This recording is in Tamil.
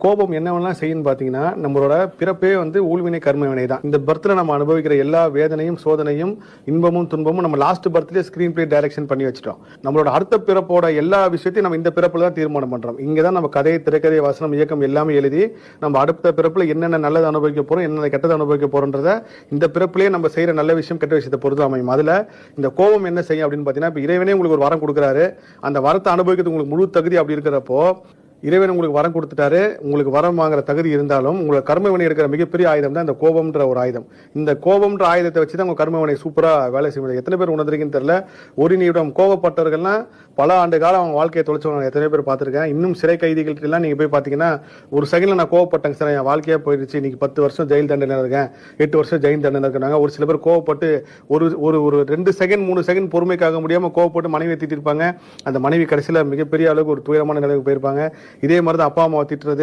கோபம் என்னவெல்லாம் செய்யுன்னு பாத்தீங்கன்னா, நம்மளோட பிறப்பே ஊழ்வினை கர்ம வினை தான். இந்த பர்த்ல நம்ம அனுபவிக்கிற எல்லா வேதனையும், சோதனையும், இன்பமும், துன்பமும் நம்ம லாஸ்ட் பர்த்லயே ஸ்கிரீன் பிளே டைரக்ஷன் பண்ணி வச்சுட்டோம். நம்மளோட அடுத்த பிறப்போட எல்லா விஷயத்தையும் நம்ம இந்த பிறப்புல தான் தீர்மானம் பண்றோம். இங்க தான் நம்ம கதை, திரைக்கதை, வசனம், இயக்கம் எல்லாமே எழுதி நம்ம அடுத்த பிறப்புல என்னென்ன நல்லது அனுபவிக்க போறோம், என்னென்ன கெட்டது அனுபவிக்க போறோம்ன்றத இந்த பிறப்புலயே நம்ம செய்யற நல்ல விஷயம், கெட்ட விஷயத்தை பொறுத்து அமையும். அதுல இந்த கோபம் என்ன செய்யும் அப்படின்னு பாத்தீங்கன்னா, இப்ப இறைவனே உங்களுக்கு ஒரு வரம் கொடுக்குறாரு. அந்த வரத்தை அனுபவிக்கிறது உங்களுக்கு முழு தகுதி அப்படி இருக்கிறப்போ, இறைவன் உங்களுக்கு வரம் கொடுத்துட்டாரு. உங்களுக்கு வரம் வாங்குற தகுதி இருந்தாலும் உங்களை கர்ம வினை எடுக்கிற மிகப்பெரிய ஆயுதம் தான் இந்த கோபம்ன்ற ஒரு ஆயுதம். இந்த கோபம்ன்ற ஆயுதத்தை வச்சு தான் உங்க கர்ம வினை சூப்பரா வேலை செய்ய முடியும். எத்தனை பேர் உணர்ந்துருக்குன்னு தெரியல. ஒரு நிமிடம் கோபப்பட்டவர்கள்லாம் பல ஆண்டு காலம் அவங்க வாழ்க்கையை தொலைச்சவங்க எத்தனை பேர் பார்த்திருக்கேன். இன்னும் சிறை கைதிகள்ட்ட எல்லாம் நீங்க போய் பாத்தீங்கன்னா, ஒரு செகண்ட்ல நான் கோவப்பட்டேன் சார், என் வாழ்க்கையா போயிடுச்சு, இன்னைக்கு 10 வருஷம் ஜெயில் தண்டனை இருக்கேன், 8 வருஷம் ஜெயில் தண்டனை இருக்காங்க. ஒரு சில பேர் கோவப்பட்டு ஒரு ஒரு ஒரு 2 செகண்ட் 3 செகண்ட் பொறுமைக்காக முடியாம கோவப்பட்டு மனைவி திட்டிருப்பாங்க. அந்த மனைவி கடைசியில மிகப்பெரிய அளவுக்கு ஒரு துயரமான நிலைக்கு போயிருப்பாங்க. இதே மாதிரி தான் அப்பா அம்மாவை திட்டுறது,